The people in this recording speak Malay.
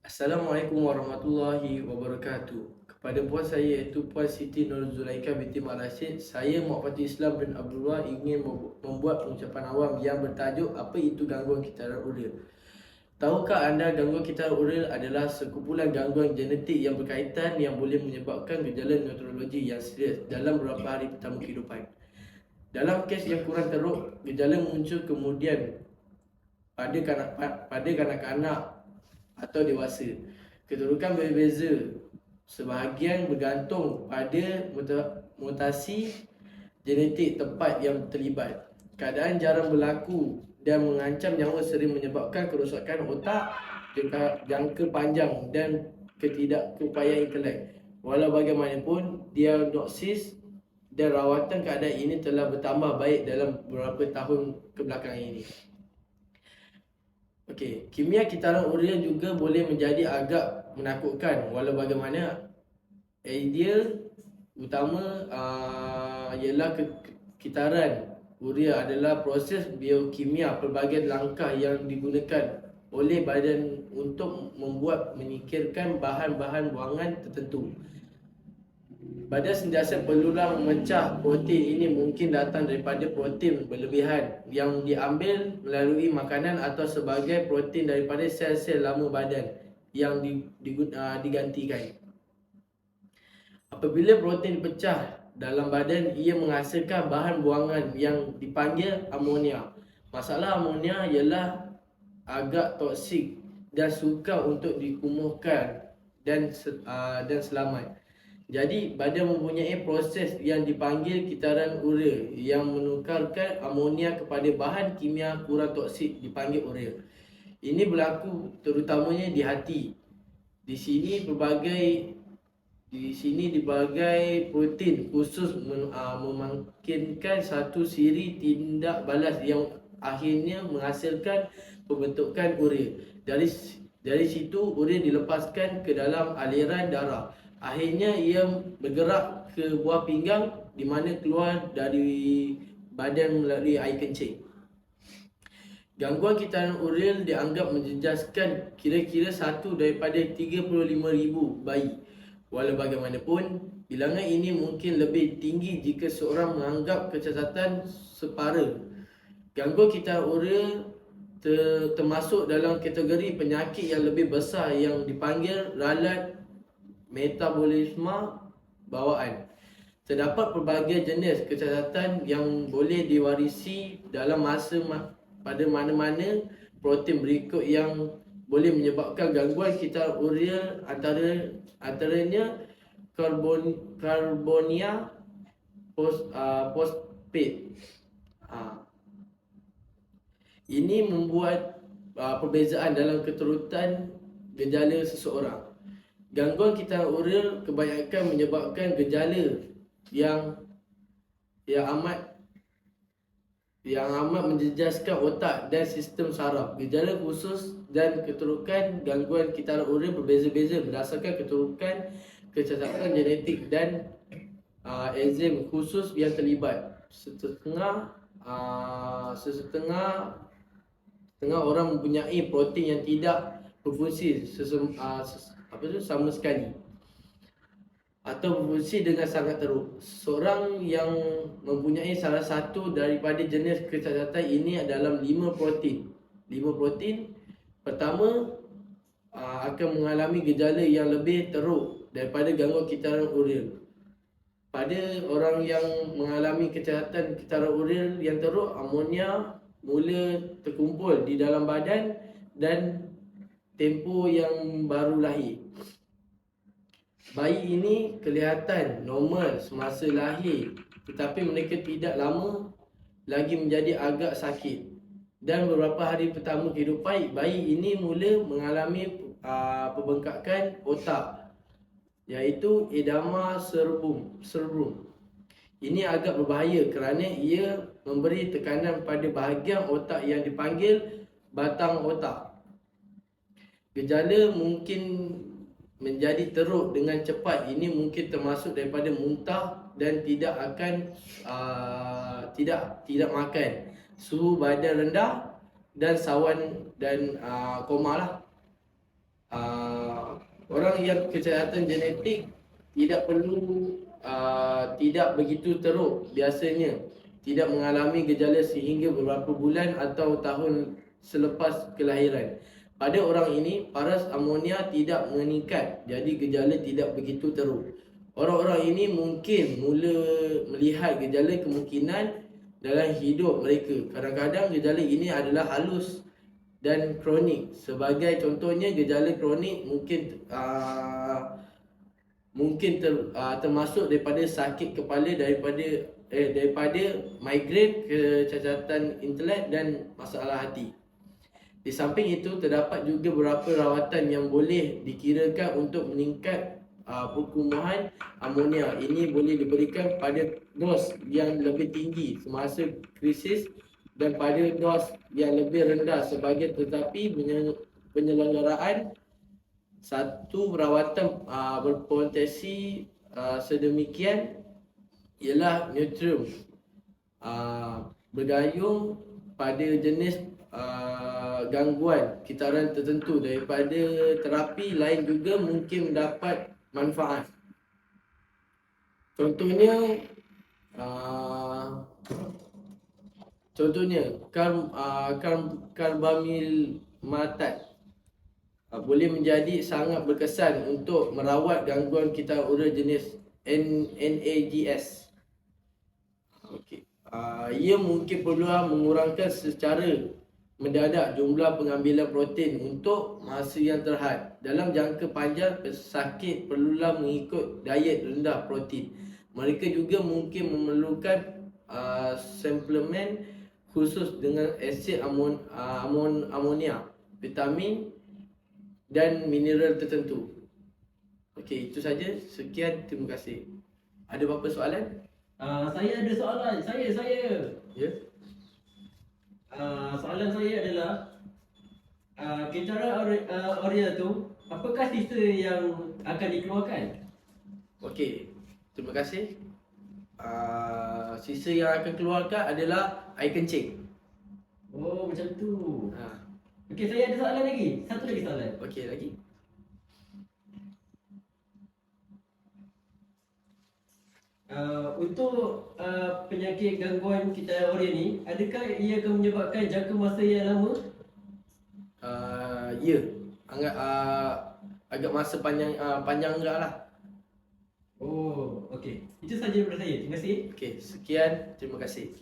Assalamualaikum warahmatullahi wabarakatuh. Kepada puan saya iaitu Puan Siti Nur Zulaika binti Mak Rashid, saya Muhammad Islam bin Abdullah ingin membuat pengucapan awam yang bertajuk apa itu gangguan kitaran uril. Tahukah anda gangguan kitaran uril adalah sekumpulan gangguan genetik yang berkaitan yang boleh menyebabkan gejala neurologi yang serius dalam beberapa hari pertama kehidupan. Dalam kes yang kurang teruk, gejala muncul kemudian pada kanak-kanak atau dewasa. Kedudukan berbeza, sebahagian bergantung pada mutasi genetik tempat yang terlibat. Keadaan jarang berlaku dan mengancam nyawa, sering menyebabkan kerosakan otak, jangka panjang dan ketidakupayaan intelek. Walau bagaimanapun, diagnosis dan rawatan keadaan ini telah bertambah baik dalam beberapa tahun kebelakangan ini. Okey, kimia kitaran uril juga boleh menjadi agak menakutkan. Walau bagaimana, idea utama ialah kitaran uril adalah proses biokimia pelbagai langkah yang digunakan oleh badan untuk membuat menyingkirkan bahan-bahan buangan tertentu. Badan sentiasa perlulah memecah protein ini, mungkin datang daripada protein berlebihan yang diambil melalui makanan atau sebagai protein daripada sel-sel lama badan yang digantikan. Apabila protein pecah dalam badan, ia menghasilkan bahan buangan yang dipanggil amonia. Masalah amonia ialah agak toksik dan sukar untuk dikumuhkan dan selamat. Jadi badan mempunyai proses yang dipanggil kitaran uril yang menukarkan amonia kepada bahan kimia kurang toksik dipanggil uril. Ini berlaku terutamanya di hati. Di sini berbagai protein khusus memungkinkan satu siri tindak balas yang akhirnya menghasilkan pembentukan uril. Dari situ uril dilepaskan ke dalam aliran darah. Akhirnya ia bergerak ke buah pinggang di mana keluar dari badan melalui air kencing. Gangguan kitaran uril dianggap menjejaskan kira-kira 1 daripada 35,000 bayi. Walau bagaimanapun, bilangan ini mungkin lebih tinggi jika seorang menganggap kecacatan separa. Gangguan kitaran uril termasuk dalam kategori penyakit yang lebih besar yang dipanggil ralat metabolisme bawaan. Terdapat pelbagai jenis kecacatan yang boleh diwarisi dalam masa pada mana-mana protein berikut yang boleh menyebabkan gangguan kitaran uril, antaranya karbonia phosphate. Ini membuat perbezaan dalam keturutan gejala seseorang. Gangguan kitaran uril kebanyakan menyebabkan gejala yang amat menjejaskan otak dan sistem saraf. Gejala khusus dan keturukan gangguan kitaran uril berbeza-beza berdasarkan keturukan, kecacatan genetik dan enzim khusus yang terlibat. Setengah orang mempunyai protein yang tidak berfungsi sama sekali atau berfungsi dengan sangat teruk. Seorang yang mempunyai salah satu daripada jenis kecacatan ini dalam 5 protein. 5 protein pertama akan mengalami gejala yang lebih teruk daripada gangguan kitaran uril. Pada orang yang mengalami kecacatan kitaran uril yang teruk, amonia mula terkumpul di dalam badan dan tempoh yang baru lahir. Bayi ini kelihatan normal semasa lahir, tetapi mereka tidak lama lagi menjadi agak sakit. Dan beberapa hari pertama kehidupan, bayi ini mula mengalami pembengkakan otak, iaitu edema cerebrum. Ini agak berbahaya kerana ia memberi tekanan pada bahagian otak yang dipanggil batang otak. Gejala mungkin menjadi teruk dengan cepat. Ini mungkin termasuk daripada muntah dan tidak makan, suhu badan rendah dan sawan dan koma lah. orang yang kesihatan genetik tidak perlu tidak begitu teruk biasanya, tidak mengalami gejala sehingga beberapa bulan atau tahun selepas kelahiran. Pada orang ini, paras amonia tidak meningkat, jadi gejala tidak begitu teruk. Orang-orang ini mungkin mula melihat gejala kemungkinan dalam hidup mereka. Kadang-kadang gejala ini adalah halus dan kronik. Sebagai contohnya, gejala kronik termasuk daripada sakit kepala, daripada migrain, kecacatan intelek dan masalah hati. Di samping itu, terdapat juga beberapa rawatan yang boleh dikirakan untuk meningkat perkumuhan amonia. Ini boleh diberikan pada dos yang lebih tinggi semasa krisis dan pada dos yang lebih rendah sebagai, tetapi penyelenggaraan satu perawatan berpotensi sedemikian ialah neutrum bergayung pada jenis gangguan kitaran tertentu. Daripada terapi lain juga mungkin mendapat manfaat. Contohnya karbamilmatat boleh menjadi sangat berkesan untuk merawat gangguan kitaran oral jenis NAGS. Okey. Ia mungkin perlu mengurangkan secara mendadak jumlah pengambilan protein untuk masa yang terhad. Dalam jangka panjang, pesakit perlulah mengikut diet rendah protein. Mereka juga mungkin memerlukan suplemen khusus dengan asid amonia, vitamin dan mineral tertentu. Okey, itu saja. Sekian, terima kasih. Ada apa-apa soalan? Saya ada soalan. Saya. Ya. Soalan saya adalah kitaran oral tu, apakah sisa yang akan dikeluarkan? Okey, terima kasih. Sisa yang akan keluarkan adalah air kencing. Oh, macam tu. Ha, Okey, saya ada soalan lagi. Satu lagi soalan. okey lagi. Untuk penyakit gangguan kitaran oral ni, adakah ia akan menyebabkan jangka masa yang lama? Ya, agak masa panjang enggak lah. Oh, okey. Itu saja daripada saya. Terima kasih. Okey, sekian, terima kasih.